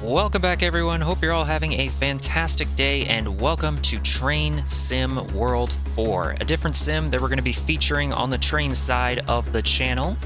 Welcome back, everyone. Hope you're all having a fantastic day, and welcome to Train Sim World 4, a different sim that we're going to be featuring on the train side of the channel.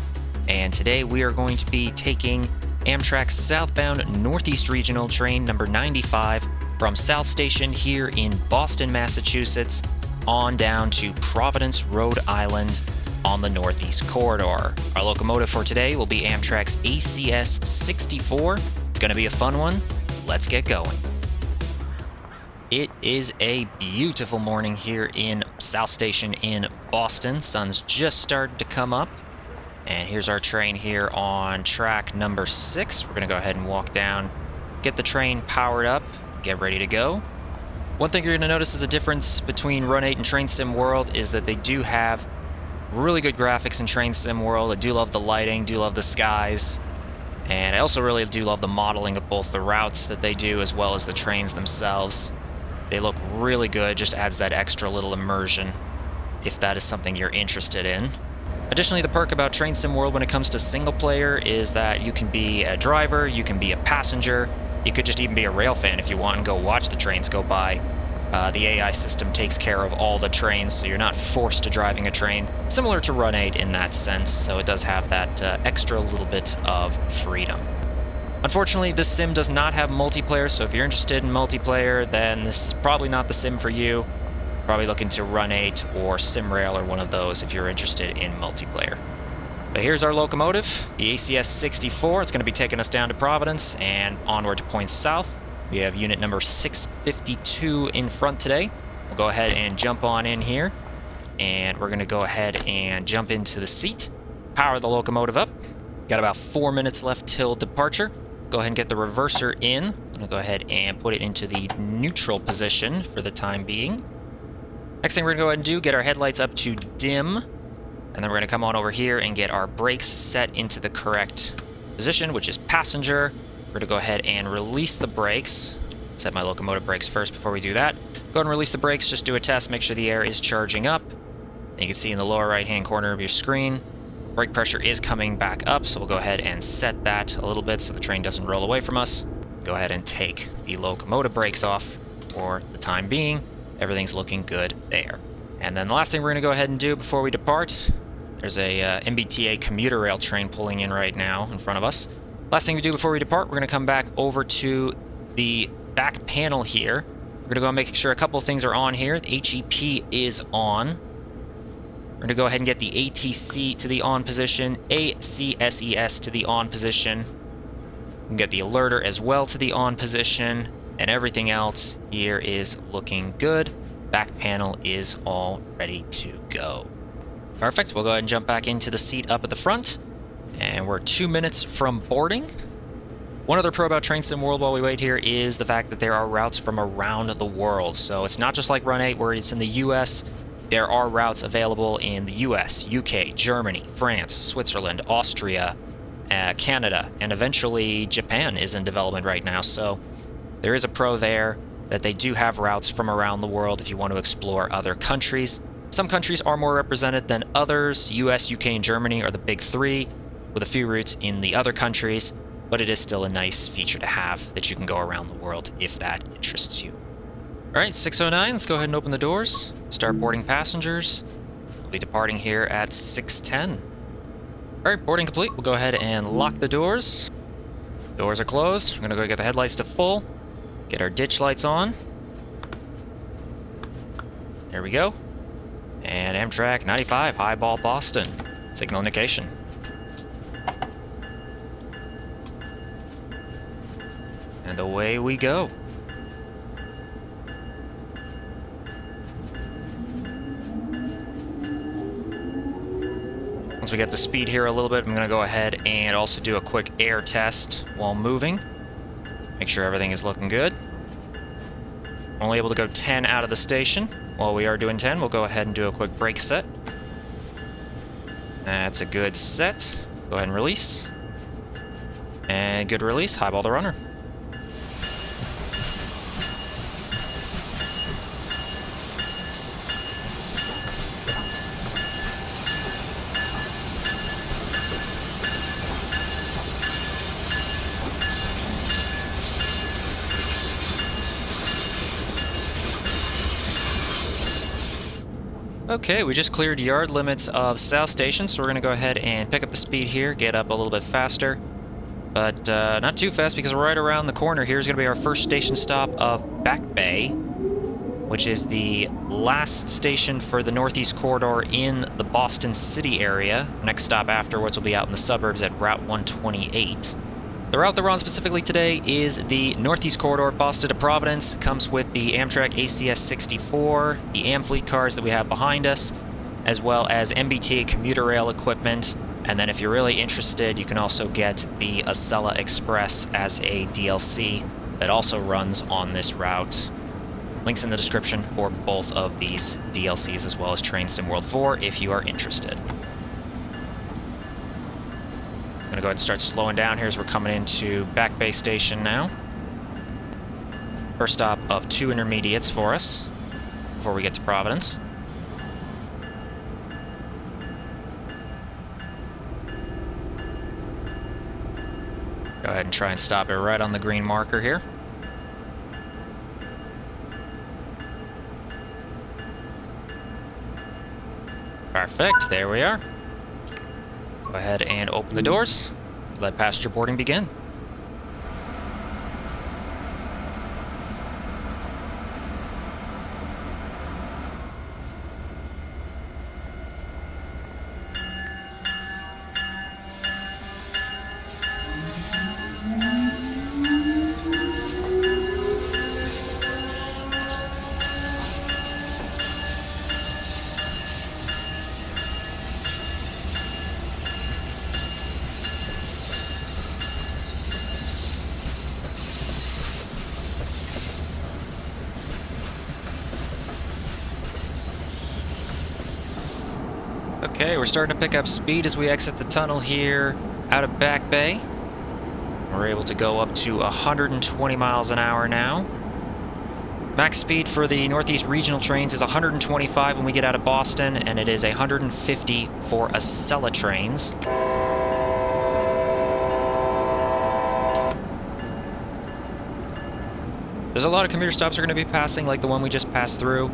And today we are going to be taking Amtrak's southbound Northeast Regional train number 95 from South Station here in Boston, Massachusetts, on down to Providence, Rhode Island on the Northeast Corridor. Our locomotive for today will be Amtrak's ACS-64. It's going to be a fun one. Let's get going. It is a beautiful morning here in South Station in Boston. Sun's just started to come up. And here's our train here on track number 6. We're going to go ahead and walk down, get the train powered up, get ready to go. One thing you're going to notice is a difference between Run 8 and Train Sim World is that they do have really good graphics in Train Sim World. I do love the lighting, do love the skies. And I also really do love the modeling of both the routes that they do as well as the trains themselves. They look really good, just adds that extra little immersion if that is something you're interested in. Additionally, the perk about Train Sim World when it comes to single player is that you can be a driver, you can be a passenger, you could just even be a rail fan if you want and go watch the trains go by. The AI system takes care of all the trains, so you're not forced to driving a train, similar to Run 8 in that sense, so it does have that extra little bit of freedom. Unfortunately, this sim does not have multiplayer, so if you're interested in multiplayer, then this is probably not the sim for you. Probably look into Run 8 or SimRail or one of those if you're interested in multiplayer. But here's our locomotive, the ACS-64. It's going to be taking us down to Providence and onward to points south. We have unit number 652 in front today. We'll go ahead and jump on in here, and we're going to go ahead and jump into the seat, power the locomotive up. Got about 4 minutes left till departure. Go ahead and get the reverser in. I'm going to go ahead and put it into the neutral position for the time being. Next thing we're going to go ahead and do, get our headlights up to dim, and then we're going to come on over here and get our brakes set into the correct position, which is passenger. We're going to go ahead and release the brakes. Set my locomotive brakes first before we do that. Go ahead and release the brakes, just do a test, make sure the air is charging up. And you can see in the lower right-hand corner of your screen, brake pressure is coming back up, so we'll go ahead and set that a little bit so the train doesn't roll away from us. Go ahead and take the locomotive brakes off for the time being. Everything's looking good there. And then the last thing we're going to go ahead and do before we depart, there's a MBTA commuter rail train pulling in right now in front of us. Last thing we do before we depart, we're going to come back over to the back panel here. We're going to go and make sure a couple of things are on here. The HEP is on. We're going to go ahead and get the ATC to the on position, ACSES to the on position. We can get the alerter as well to the on position, and everything else here is looking good. Back panel is all ready to go. Perfect. We'll go ahead and jump back into the seat up at the front. And we're 2 minutes from boarding. One other pro about Train Sim World while we wait here is the fact that there are routes from around the world. So it's not just like Run 8 where it's in the US. There are routes available in the US, UK, Germany, France, Switzerland, Austria, Canada, and eventually Japan is in development right now. So there is a pro there that they do have routes from around the world if you want to explore other countries. Some countries are more represented than others. US, UK, and Germany are the big three, with a few routes in the other countries, but it is still a nice feature to have that you can go around the world if that interests you. All right, 6:09, let's go ahead and open the doors, start boarding passengers. We'll be departing here at 6:10. All right, boarding complete. We'll go ahead and lock the doors. Doors are closed. We're gonna go get the headlights to full, get our ditch lights on. There we go. And Amtrak 95, Highball Boston, signal indication. And away we go. Once we get the speed here a little bit, I'm going to go ahead and also do a quick air test while moving. Make sure everything is looking good. Only able to go 10 out of the station. While we are doing 10, we'll go ahead and do a quick brake set. That's a good set. Go ahead and release. And good release. Highball the runner. Okay, we just cleared yard limits of South Station, so we're going to go ahead and pick up the speed here, get up a little bit faster. But not too fast, because right around the corner here is going to be our first station stop of Back Bay, which is the last station for the Northeast Corridor in the Boston City area. Next stop afterwards will be out in the suburbs at Route 128. The route that we're on specifically today is the Northeast Corridor, Boston to Providence. Comes with the Amtrak ACS-64, the Amfleet cars that we have behind us, as well as MBTA commuter rail equipment. And then if you're really interested, you can also get the Acela Express as a DLC that also runs on this route. Links in the description for both of these DLCs, as well as Train Sim World 4 if you are interested. I'm going to go ahead and start slowing down here as we're coming into Back Bay Station now. First stop of 2 intermediates for us before we get to Providence. Go ahead and try and stop it right on the green marker here. Perfect, there we are. Go ahead and open the doors. Let passenger boarding begin. Okay, we're starting to pick up speed as we exit the tunnel here out of Back Bay. We're able to go up to 120 miles an hour now. Max speed for the Northeast Regional trains is 125 when we get out of Boston, and it is 150 for Acela trains. There's a lot of commuter stops we're going to be passing, like the one we just passed through.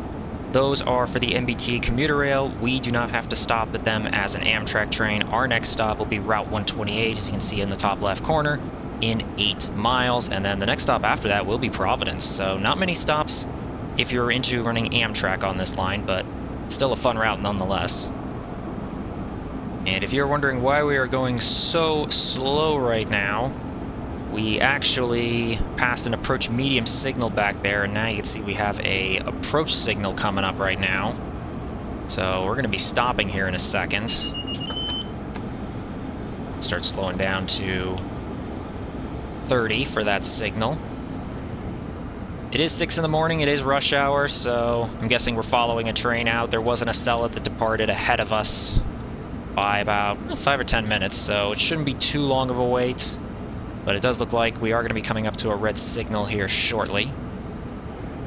Those are for the MBT commuter rail. We do not have to stop at them as an Amtrak train. Our next stop will be Route 128, as you can see in the top left corner, in 8 miles. And then the next stop after that will be Providence. So not many stops if you're into running Amtrak on this line, but still a fun route nonetheless. And if you're wondering why we are going so slow right now, we actually passed an approach medium signal back there, and now you can see we have a approach signal coming up right now. So we're going to be stopping here in a second. Start slowing down to 30 for that signal. It is 6 in the morning, it is rush hour, so I'm guessing we're following a train out. There was an Acela that departed ahead of us by about 5 or 10 minutes, so it shouldn't be too long of a wait. But it does look like we are going to be coming up to a red signal here shortly.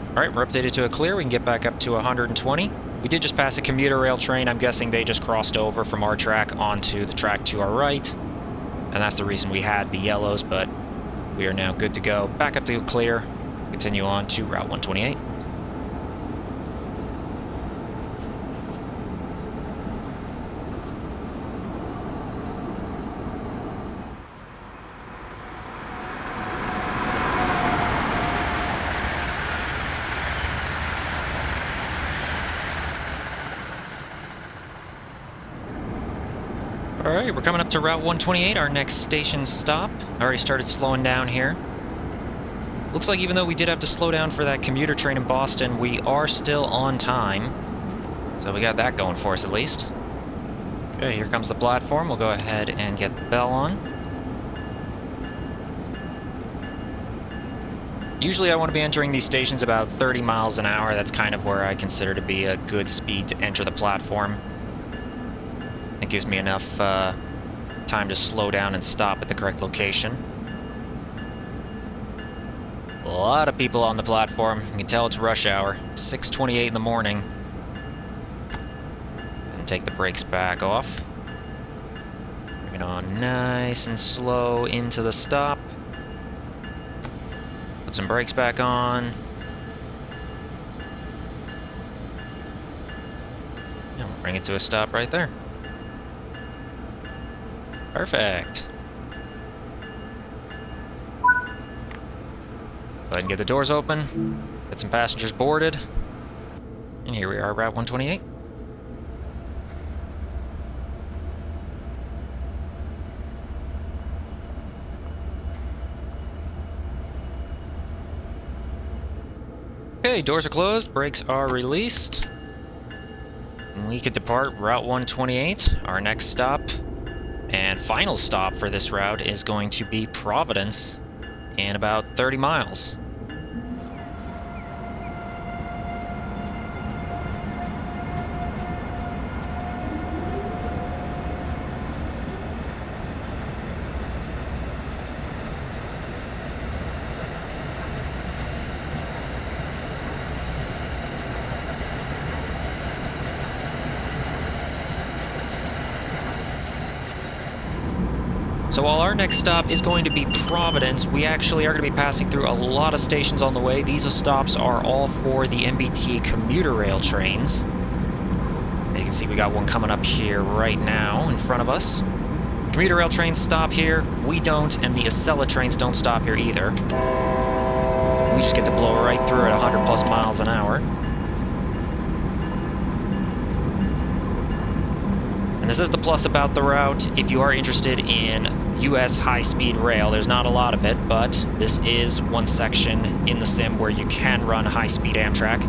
Alright, we're updated to a clear. We can get back up to 120. We did just pass a commuter rail train. I'm guessing they just crossed over from our track onto the track to our right. And that's the reason we had the yellows, but we are now good to go. Back up to a clear. Continue on to Route 128. Alright, we're coming up to Route 128, our next station stop. I already started slowing down here. Looks like even though we did have to slow down for that commuter train in Boston, we are still on time. So we got that going for us at least. Okay, here comes the platform. We'll go ahead and get the bell on. Usually I want to be entering these stations about 30 miles an hour. That's kind of where I consider to be a good speed to enter the platform. It gives me enough time to slow down and stop at the correct location. A lot of people on the platform. You can tell it's rush hour. 6:28 in the morning. And take the brakes back off. Bring it on nice and slow into the stop. Put some brakes back on. And bring it to a stop right there. Perfect. Go ahead and get the doors open. Get some passengers boarded. And here we are, Route 128. Okay, doors are closed, brakes are released. And we could depart Route 128. Our next stop and final stop for this route is going to be Providence in about 30 miles. So while our next stop is going to be Providence, we actually are going to be passing through a lot of stations on the way. These stops are all for the MBT commuter rail trains. You can see we got one coming up here right now in front of us. Commuter rail trains stop here, we don't, and the Acela trains don't stop here either. We just get to blow right through at 100 plus miles an hour. And this is the plus about the route. If you are interested in US high-speed rail, there's not a lot of it, but this is one section in the sim where you can run high-speed Amtrak.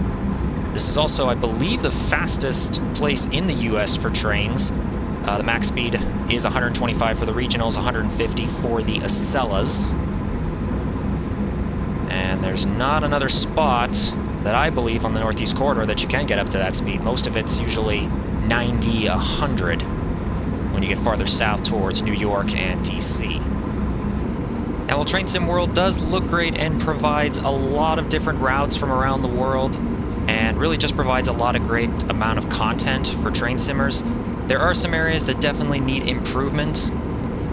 This is also, I believe, the fastest place in the US for trains. The max speed is 125 for the regionals, 150 for the Acelas. And there's not another spot that I believe on the Northeast Corridor that you can get up to that speed. Most of it's usually 90, 100 when you get farther south towards New York and DC. Now, while Train Sim World does look great and provides a lot of different routes from around the world, and really just provides a lot of great amount of content for train simmers, there are some areas that definitely need improvement.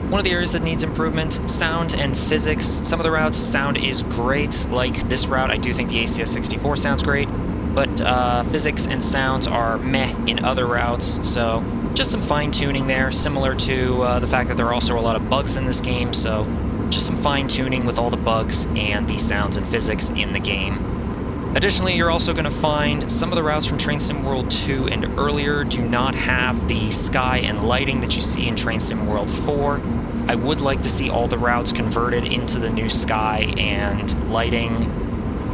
One of the areas that needs improvement, sound and physics. Some of the routes, sound is great. Like this route, I do think the ACS-64 sounds great, but physics and sounds are meh in other routes, so just some fine-tuning there, similar to the fact that there are also a lot of bugs in this game, so just some fine-tuning with all the bugs and the sounds and physics in the game. Additionally, you're also going to find some of the routes from Train Sim World 2 and earlier do not have the sky and lighting that you see in Train Sim World 4. I would like to see all the routes converted into the new sky and lighting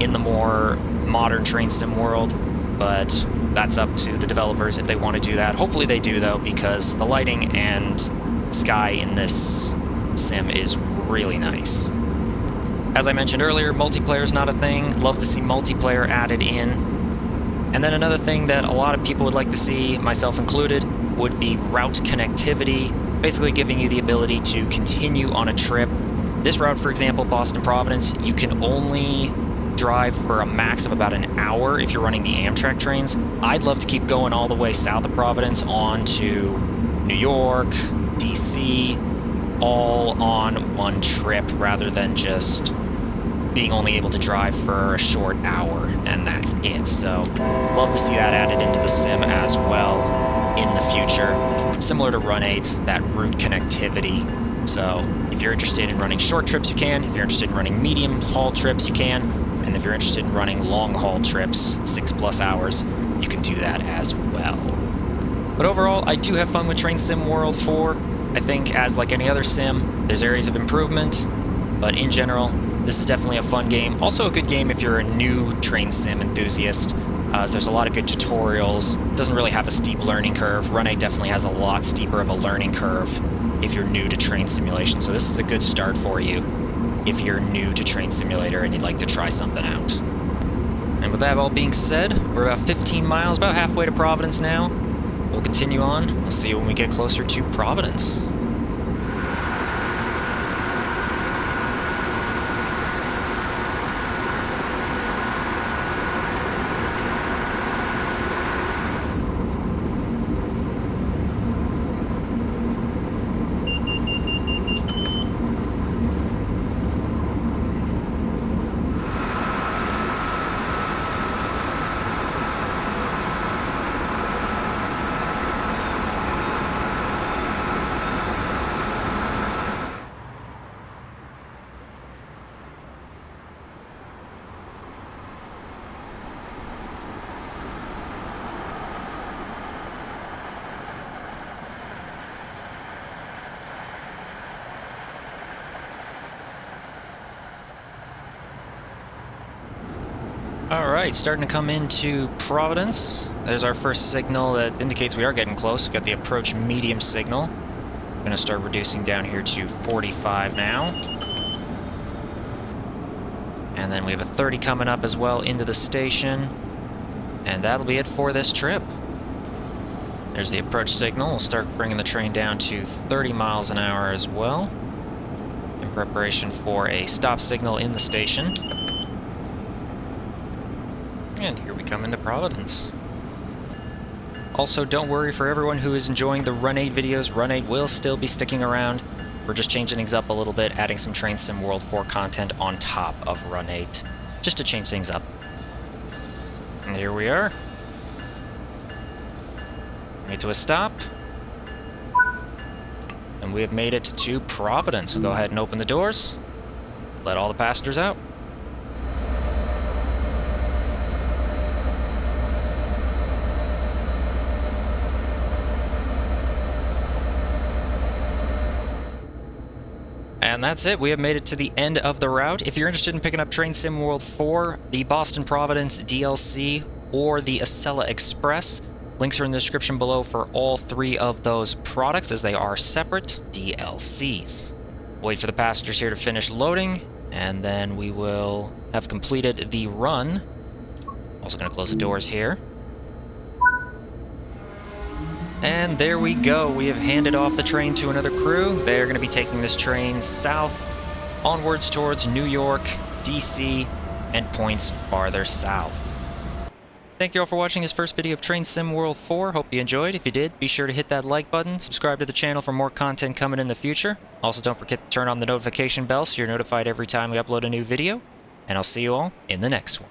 in the more modern Train Sim World, but that's up to the developers if they want to do that. Hopefully they do, though, because the lighting and sky in this sim is really nice. As I mentioned earlier, multiplayer is not a thing. Love to see multiplayer added in. And then another thing that a lot of people would like to see, myself included, would be route connectivity, basically giving you the ability to continue on a trip. This route, for example, Boston-Providence, you can only drive for a max of about an hour if you're running the Amtrak trains. I'd love to keep going all the way south of Providence on to New York, DC, all on one trip rather than just being only able to drive for a short hour and that's it. So love to see that added into the sim as well in the future. Similar to Run 8, that route connectivity. So if you're interested in running short trips, you can. If you're interested in running medium haul trips, you can. And if you're interested in running long haul trips, 6+ hours, you can do that as well. But overall, I do have fun with Train Sim World 4. I think as like any other sim, there's areas of improvement, but in general, this is definitely a fun game. Also a good game if you're a new train sim enthusiast. There's a lot of good tutorials. It doesn't really have a steep learning curve. Run 8 definitely has a lot steeper of a learning curve if you're new to train simulation. So this is a good start for you if you're new to Train Simulator and you'd like to try something out. And with that all being said, we're about 15 miles, about halfway to Providence now. We'll continue on. We'll see you when we get closer to Providence. Alright, starting to come into Providence. There's our first signal that indicates we are getting close. Got the approach medium signal. Gonna start reducing down here to 45 now. And then we have a 30 coming up as well into the station. And that'll be it for this trip. There's the approach signal. We'll start bringing the train down to 30 miles an hour as well, in preparation for a stop signal in the station. And here we come into Providence. Also, don't worry, for everyone who is enjoying the Run 8 videos, Run 8 will still be sticking around. We're just changing things up a little bit, adding some Train Sim World 4 content on top of Run 8, just to change things up. And here we are. Made to a stop. And we have made it to Providence. We'll go ahead and open the doors. Let all the passengers out. And that's it. We have made it to the end of the route. If you're interested in picking up Train Sim World 4, the Boston Providence DLC, or the Acela Express, links are in the description below for all three of those products, as they are separate DLCs. Wait for the passengers here to finish loading, and then we will have completed the run. Also going to close the doors here. And there we go. We have handed off the train to another crew. They're going to be taking this train south, onwards towards New York, DC, and points farther south. Thank you all for watching this first video of Train Sim World 4. Hope you enjoyed. If you did, be sure to hit that like button, subscribe to the channel for more content coming in the future. Also, don't forget to turn on the notification bell so you're notified every time we upload a new video. And I'll see you all in the next one.